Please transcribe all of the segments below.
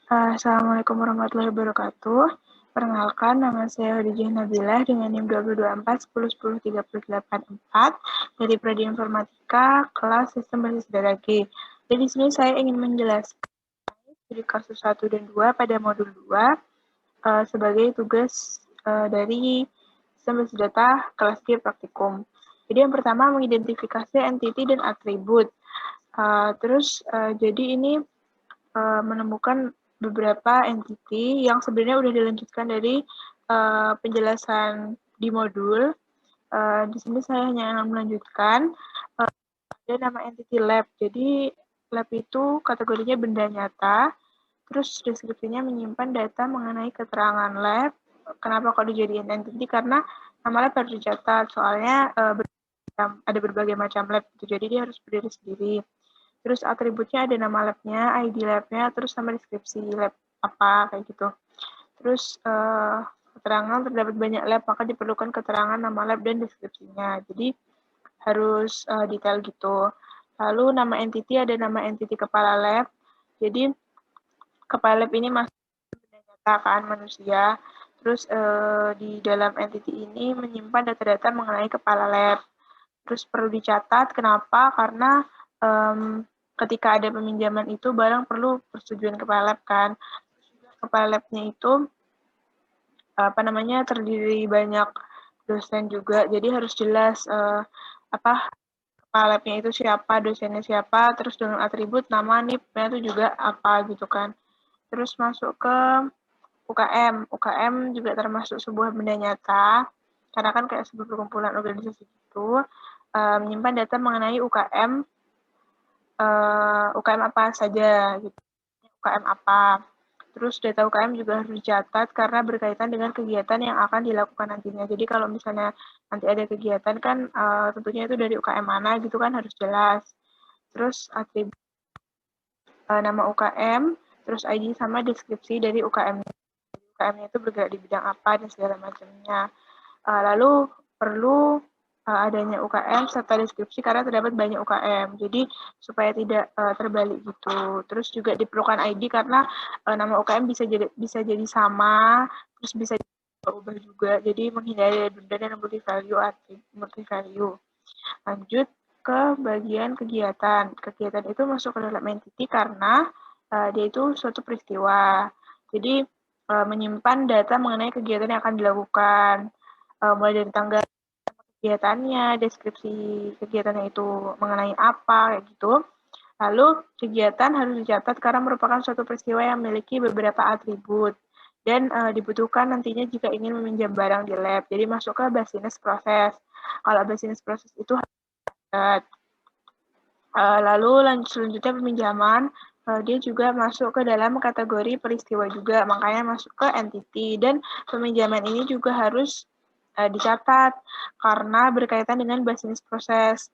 Assalamualaikum warahmatullahi wabarakatuh. Perkenalkan, nama saya Khadijah Nabilah dengan NIM 2024 dari Prodi Informatika kelas Sistem Basis Data G. Jadi di sini saya ingin menjelaskan dari kasus 1 dan 2 pada modul 2 sebagai tugas dari Sistem Basis Data kelas G praktikum. Jadi yang pertama mengidentifikasi entity dan atribut. Jadi ini menemukan beberapa entity yang sebenarnya udah dilanjutkan dari penjelasan di modul. Di sini saya hanya melanjutkan ada nama entity lab. Jadi lab itu kategorinya benda nyata, terus deskripsinya menyimpan data mengenai keterangan lab. Kenapa kok dijadiin entity? Karena nama lab harus dicatat, soalnya ada berbagai macam lab, gitu. Jadi dia harus berdiri sendiri. Terus atributnya ada nama labnya, ID labnya, terus sama deskripsi lab apa, kayak gitu. Terus keterangan terdapat banyak lab, maka diperlukan keterangan nama lab dan deskripsinya. Jadi harus detail gitu. Lalu nama entity, ada nama entity kepala lab. Jadi kepala lab ini masih nyata kan manusia. Terus di dalam entity ini menyimpan data-data mengenai kepala lab. Terus perlu dicatat, kenapa? Karena ketika ada peminjaman itu barang perlu persetujuan kepala lab kan. Kepala labnya itu terdiri banyak dosen juga, jadi harus jelas kepala labnya itu siapa, dosennya siapa, terus dengan atribut nama NIP-nya itu juga apa gitu kan. Terus masuk ke UKM. UKM juga termasuk sebuah benda nyata, karena kan kayak sebuah perkumpulan organisasi gitu, menyimpan data mengenai UKM, UKM apa saja gitu. UKM apa. Terus data UKM juga harus dicatat karena berkaitan dengan kegiatan yang akan dilakukan nantinya. Jadi kalau misalnya nanti ada kegiatan kan tentunya itu dari UKM mana gitu kan harus jelas. Terus atribut nama UKM, terus ID sama deskripsi dari UKM. UKM-nya itu bergerak di bidang apa dan segala macamnya. Lalu perlu adanya UKM serta deskripsi karena terdapat banyak UKM. Jadi supaya tidak terbalik gitu. Terus juga diperlukan ID karena nama UKM bisa jadi sama, terus bisa berubah juga. Jadi menghindari redundant dan multi value. Lanjut ke bagian kegiatan. Kegiatan itu masuk ke dalam entity karena dia itu suatu peristiwa. Jadi menyimpan data mengenai kegiatan yang akan dilakukan, mulai dari tanggal kegiatannya, deskripsi kegiatannya itu mengenai apa, kayak gitu. Lalu kegiatan harus dicatat karena merupakan suatu peristiwa yang memiliki beberapa atribut dan dibutuhkan nantinya jika ingin meminjam barang di lab. Jadi masuk ke business process. Kalau business process itu lalu selanjutnya peminjaman, dia juga masuk ke dalam kategori peristiwa juga, makanya masuk ke entity. Dan peminjaman ini juga harus dicatat karena berkaitan dengan business process.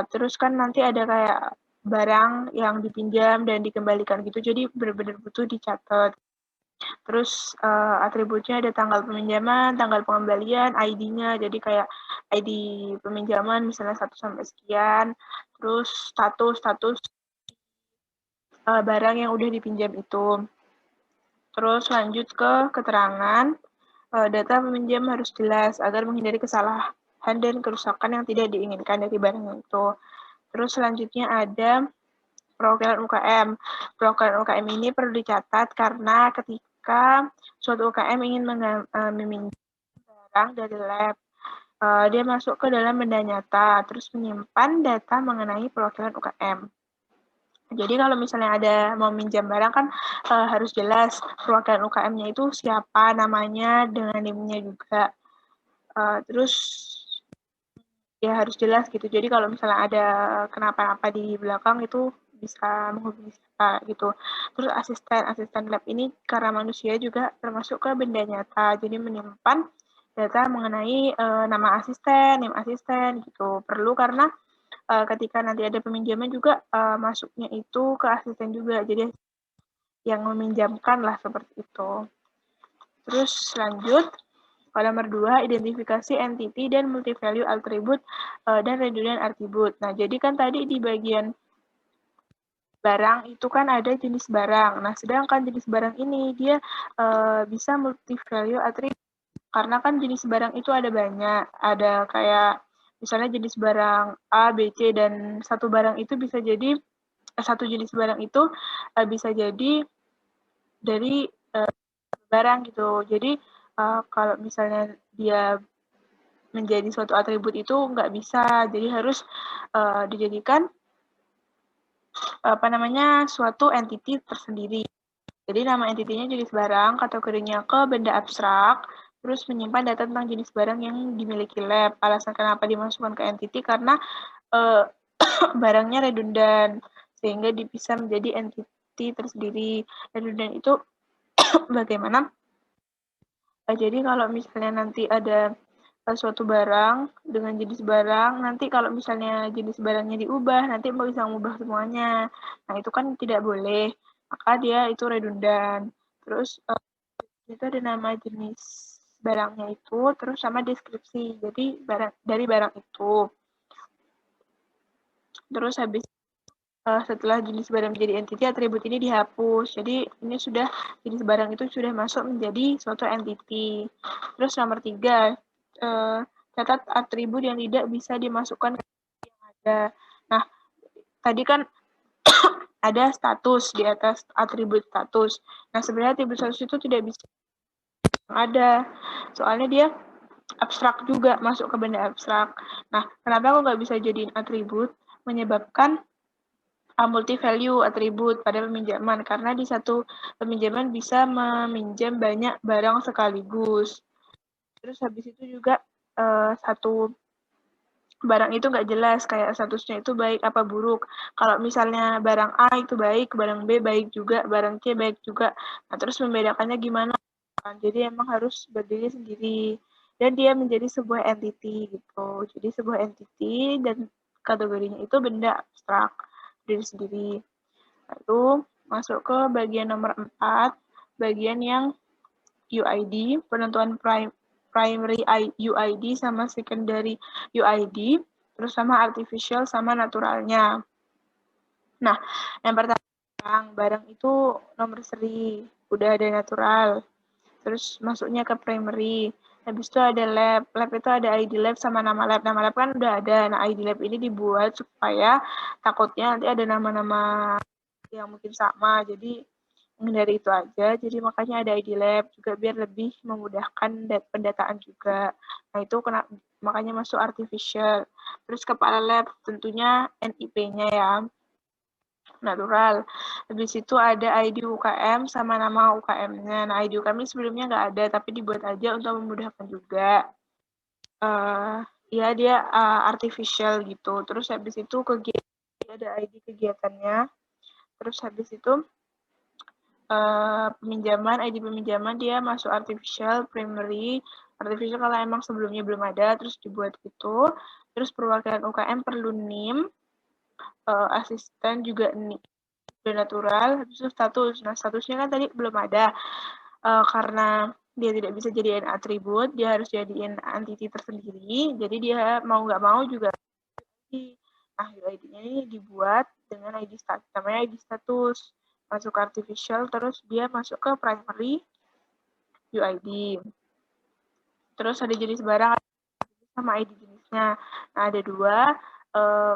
Terus kan nanti ada kayak barang yang dipinjam dan dikembalikan gitu, jadi benar-benar butuh dicatat. Terus atributnya ada tanggal peminjaman, tanggal pengembalian, ID-nya, jadi kayak ID peminjaman misalnya 1 sampai sekian, terus status barang yang udah dipinjam itu. Terus lanjut ke keterangan, data peminjam harus jelas agar menghindari kesalahan dan kerusakan yang tidak diinginkan dari barang itu. Terus selanjutnya ada perwakilan UKM. Perwakilan UKM ini perlu dicatat karena ketika suatu UKM ingin meminjam barang dari lab, dia masuk ke dalam benda nyata, terus menyimpan data mengenai perwakilan UKM. Jadi kalau misalnya ada mau minjam barang kan harus jelas perwakilan UKM-nya itu siapa namanya dengan NIM-nya juga. Terus ya harus jelas gitu. Jadi kalau misalnya ada kenapa-napa di belakang itu bisa menghubungi siapa gitu. Terus asisten lab ini karena manusia juga termasuk ke benda nyata. Jadi menyimpan data mengenai nama asisten, NIM asisten gitu. Perlu karena ketika nanti ada peminjaman juga masuknya itu ke asisten juga. Jadi yang meminjamkan lah seperti itu. Terus lanjut. Pada nomor 2, identifikasi entity dan multi-value attribute dan redundant attribute. Nah, jadi kan tadi di bagian barang itu kan ada jenis barang. Nah, sedangkan jenis barang ini dia bisa multi-value attribute karena kan jenis barang itu ada banyak. Ada kayak misalnya jenis barang A, B, C dan satu barang itu bisa jadi satu jenis barang itu bisa jadi dari barang gitu. Jadi kalau misalnya dia menjadi suatu atribut itu nggak bisa, jadi harus dijadikan suatu entity tersendiri. Jadi nama entitinya jenis barang, kategorinya ke benda abstrak, terus menyimpan data tentang jenis barang yang dimiliki lab. Alasan kenapa dimasukkan ke entity karena barangnya redundan, sehingga bisa menjadi entity tersendiri. Redundan itu bagaimana? Jadi kalau misalnya nanti ada suatu barang dengan jenis barang, nanti kalau misalnya jenis barangnya diubah, nanti bisa mengubah semuanya. Nah, itu kan tidak boleh. Maka dia itu redundan. Terus itu ada nama jenis barangnya itu, terus sama deskripsi. Jadi dari barang itu. Terus habis setelah jenis barang menjadi entity, atribut ini dihapus. Jadi ini sudah jenis barang itu sudah masuk menjadi suatu entity. Terus nomor 3, catat atribut yang tidak bisa dimasukkan ke yang ada. Nah, tadi kan ada status di atas atribut status. Nah, sebenarnya atribut status itu tidak bisa ada. Soalnya dia abstrak juga, masuk ke benda abstrak. Nah, kenapa aku nggak bisa jadiin atribut? Menyebabkan multi value atribut pada peminjaman karena di satu peminjaman bisa meminjam banyak barang sekaligus. Terus habis itu juga satu barang itu nggak jelas kayak statusnya itu baik apa buruk. Kalau misalnya barang A itu baik, barang B baik juga, barang C baik juga. Nah, terus membedakannya gimana? Jadi emang harus berdiri sendiri dan dia menjadi sebuah entity gitu. Jadi sebuah entity dan kategorinya itu benda abstrak diri sendiri. Lalu masuk ke bagian nomor 4, bagian yang UID, penentuan primary UID sama secondary UID, terus sama artificial sama naturalnya. Nah, yang pertama barang itu nomor seri, udah ada natural. Terus masuknya ke primary. Habis itu ada lab. Lab itu ada ID lab sama nama lab. Nama lab kan udah ada. Nah, ID lab ini dibuat supaya takutnya nanti ada nama-nama yang mungkin sama. Jadi dari itu aja. Jadi makanya ada ID lab juga biar lebih memudahkan pendataan juga. Nah, itu makanya masuk artificial. Terus kepala lab tentunya NIP-nya ya. Natural. Habis itu ada ID UKM sama nama UKM-nya. Nah, ID UKM ini sebelumnya nggak ada, tapi dibuat aja untuk memudahkan juga. Ya, dia artificial gitu. Terus habis itu ada ID kegiatannya. Terus habis itu peminjaman, ID peminjaman dia masuk artificial, primary. Artificial kalau emang sebelumnya belum ada, terus dibuat gitu. Terus perwakilan UKM perlu NIM, asisten juga NIM. Natural, habis itu status. Nah, statusnya kan tadi belum ada. Karena dia tidak bisa jadiin atribut, dia harus jadiin entity tersendiri. Jadi dia mau nggak mau juga. Nah, UID-nya ini dibuat dengan ID status, namanya ID status. Masuk ke artificial, terus dia masuk ke primary UID. Terus ada jenis barang sama ID jenisnya. Nah, ada 2.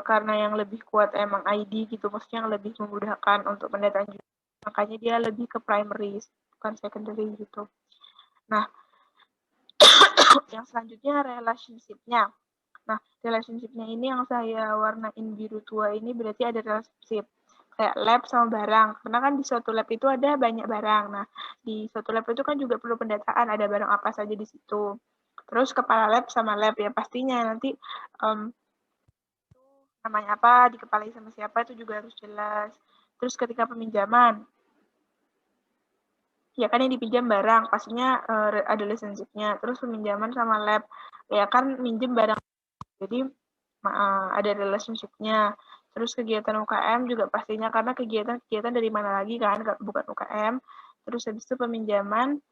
Karena yang lebih kuat emang ID gitu, maksudnya yang lebih memudahkan untuk pendataan juga. Makanya dia lebih ke primary, bukan secondary gitu. Nah, yang selanjutnya relationship-nya. Nah, relationship-nya ini yang saya warnain biru tua ini berarti ada relationship. Kayak lab sama barang. Karena kan di suatu lab itu ada banyak barang. Nah, di suatu lab itu kan juga perlu pendataan, ada barang apa saja di situ. Terus kepala lab sama lab ya pastinya nanti namanya apa, dikepalai sama siapa itu juga harus jelas. Terus ketika peminjaman, ya kan yang dipinjam barang, pastinya ada relationship-nya. Terus peminjaman sama lab, ya kan minjem barang. Jadi ada relationship-nya. Terus kegiatan UKM juga pastinya, karena kegiatan dari mana lagi kan, bukan UKM. Terus habis itu peminjaman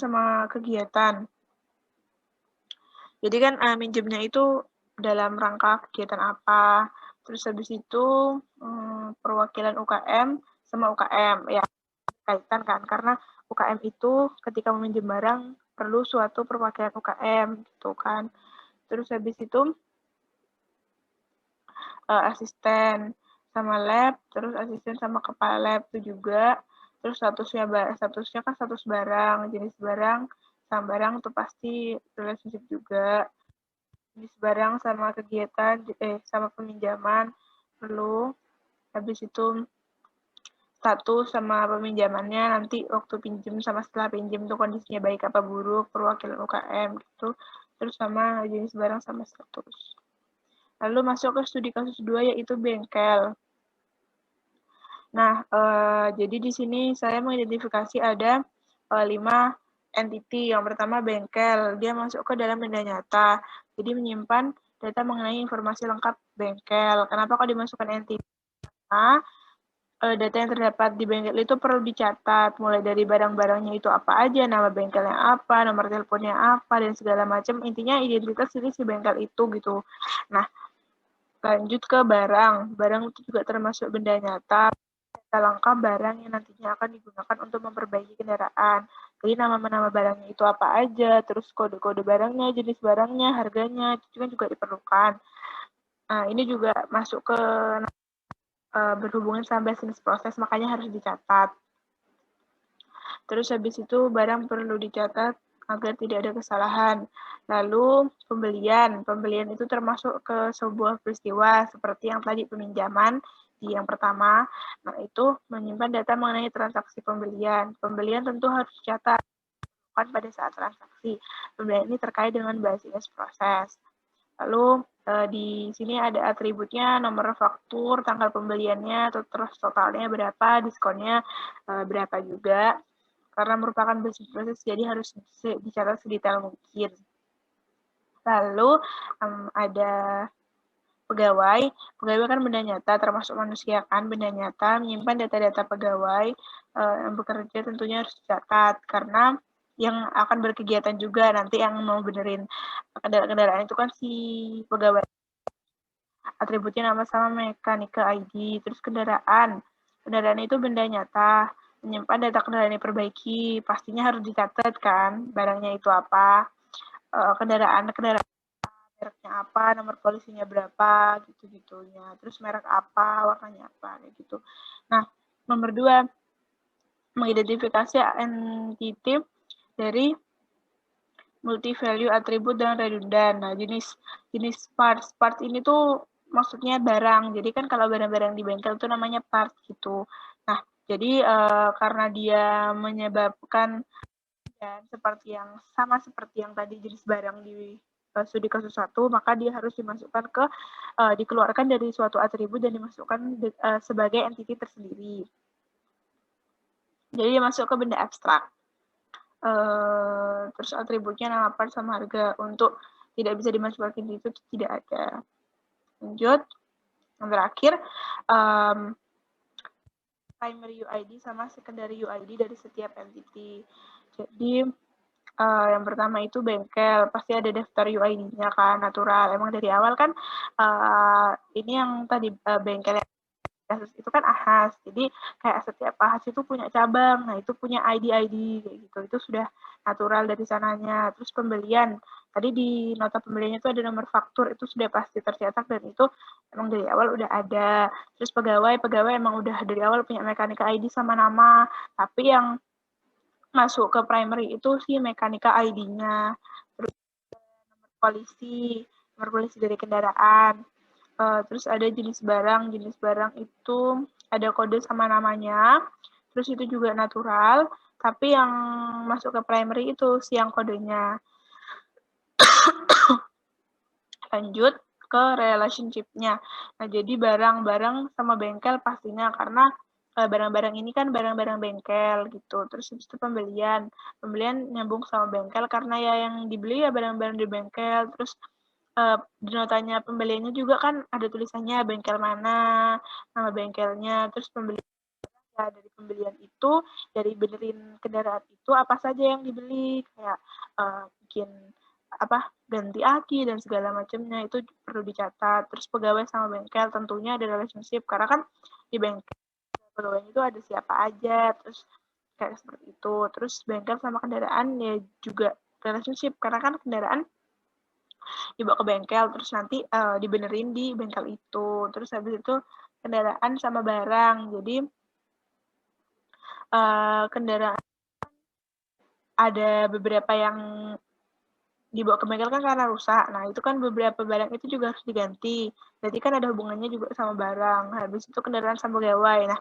sama kegiatan. Jadi kan minjemnya itu dalam rangka kegiatan apa, Terus habis itu perwakilan UKM sama UKM ya kaitan kan, karena UKM itu ketika meminjam barang perlu suatu perwakilan UKM gitu kan. Terus habis itu asisten sama lab, terus asisten sama kepala lab itu juga. Terus statusnya kan status barang, jenis barang sama barang itu pasti relationship juga. Jenis barang sama kegiatan sama peminjaman perlu. Habis itu status sama peminjamannya nanti waktu pinjam sama setelah pinjam tuh kondisinya baik apa buruk, perwakilan UKM gitu. Terus sama jenis barang sama status. Lalu masuk ke studi kasus 2 yaitu bengkel. Nah, jadi di sini saya mengidentifikasi ada 5 entity. Yang pertama bengkel, dia masuk ke dalam benda nyata. Jadi menyimpan data mengenai informasi lengkap bengkel. Kenapa kok dimasukkan entity? Nah, data yang terdapat di bengkel itu perlu dicatat, mulai dari barang-barangnya itu apa aja, nama bengkelnya apa, nomor teleponnya apa, dan segala macam. Intinya identitas dari si bengkel itu gitu. Nah, lanjut ke barang. Barang itu juga termasuk benda nyata. Data lengkap barang yang nantinya akan digunakan untuk memperbaiki kendaraan. Jadi nama-nama barangnya itu apa aja, terus kode-kode barangnya, jenis barangnya, harganya, itu juga diperlukan. Nah, ini juga masuk ke berhubungan sama bisnis proses, makanya harus dicatat. Terus habis itu barang perlu dicatat agar tidak ada kesalahan. Lalu pembelian itu termasuk ke sebuah peristiwa seperti yang tadi peminjaman di yang pertama. Nah, itu menyimpan data mengenai transaksi pembelian. Pembelian tentu harus dicatat pada saat transaksi. Pembelian ini terkait dengan bisnis proses. Lalu di sini ada atributnya, nomor faktur, tanggal pembeliannya, terus totalnya berapa, diskonnya berapa juga. Karena merupakan bisnis proses, jadi harus dicatat sedetail mungkin. Lalu ada pegawai kan benda nyata, termasuk manusia kan benda nyata, menyimpan data-data pegawai yang bekerja tentunya harus dicatat, karena yang akan berkegiatan juga nanti yang mau benerin kendaraan itu kan si pegawai. Atributnya nama sama mekanika ID, terus kendaraan itu benda nyata, menyimpan data kendaraan yang diperbaiki, pastinya harus dicatat kan barangnya itu apa, kendaraan mereknya apa, nomor polisinya berapa, gitu-gitunya. Terus merek apa, warnanya apa, kayak gitu. Nah, nomor 2, mengidentifikasi entity dari multi-value atribut dan redundan. Nah, jenis parts. Parts ini tuh maksudnya barang. Jadi kan kalau barang-barang di bengkel itu namanya parts gitu. Nah, jadi karena dia menyebabkan dan seperti yang tadi jenis barang di studi kasus 1, maka dia harus dimasukkan ke dikeluarkan dari suatu atribut dan dimasukkan sebagai entiti tersendiri. Jadi dia masuk ke benda abstrak. Terus atributnya nama part sama harga. Untuk tidak bisa dimasukkan itu tidak ada. Lanjut. Yang terakhir, primary UID sama secondary UID dari setiap entity. Jadi yang pertama itu bengkel, pasti ada daftar UID-nya kan, natural. Emang dari awal kan ini yang tadi bengkel kasus itu kan AHAS, jadi kayak setiap AHAS itu punya cabang, nah itu punya ID kayak gitu, itu sudah natural dari sananya. Terus pembelian, tadi di nota pembeliannya itu ada nomor faktur, itu sudah pasti tercetak dan itu emang dari awal udah ada. Terus pegawai emang udah dari awal punya mekanika ID sama nama, tapi yang masuk ke primary itu sih mekanika ID-nya. Terus nomor polisi dari kendaraan. Terus ada jenis barang itu ada kode sama namanya, terus itu juga natural, tapi yang masuk ke primary itu siang kodenya. Lanjut ke relationship-nya. Nah, jadi barang-barang sama bengkel pastinya, karena barang-barang ini kan barang-barang bengkel gitu. Terus itu pembelian nyambung sama bengkel karena ya yang dibeli ya barang-barang di bengkel. Terus di notanya pembeliannya juga kan ada tulisannya bengkel mana, nama bengkelnya, terus pembelian dari pembelian itu, dari benerin kendaraan itu apa saja yang dibeli, kayak bikin ganti aki dan segala macamnya itu perlu dicatat. Terus pegawai sama bengkel tentunya ada relationship karena kan di bengkel pegawai itu ada siapa aja, terus kayak seperti itu. Terus bengkel sama kendaraan ya juga relationship karena kan kendaraan dibawa ke bengkel terus nanti dibenerin di bengkel itu. Terus habis itu kendaraan sama barang. Jadi kendaraan ada beberapa yang dibawa ke bengkel kan karena rusak. Nah, itu kan beberapa barang itu juga harus diganti. Berarti kan ada hubungannya juga sama barang. Habis itu kendaraan sama pegawai. Nah,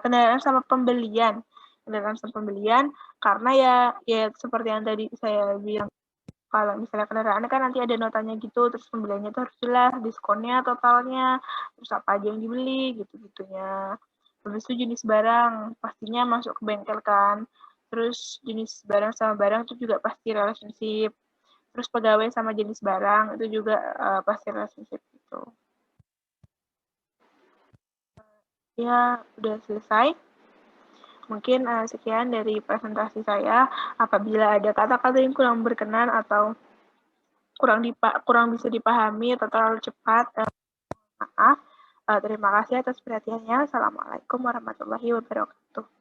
kendaraan sama pembelian. Kendaraan sama pembelian karena ya seperti yang tadi saya bilang, kalau misalnya kendaraan kan nanti ada notanya gitu, terus pembeliannya itu harus jelas, diskonnya, totalnya, terus apa aja yang dibeli, gitu-gitunya. Habis itu jenis barang, pastinya masuk ke bengkel kan. Terus jenis barang sama barang itu juga pasti relationship. Terus pegawai sama jenis barang itu juga pasti relationship gitu. Ya, udah selesai. Mungkin sekian dari presentasi saya. Apabila ada kata-kata yang kurang berkenan atau kurang bisa dipahami atau terlalu cepat, maaf. Terima kasih atas perhatiannya. Assalamualaikum warahmatullahi wabarakatuh.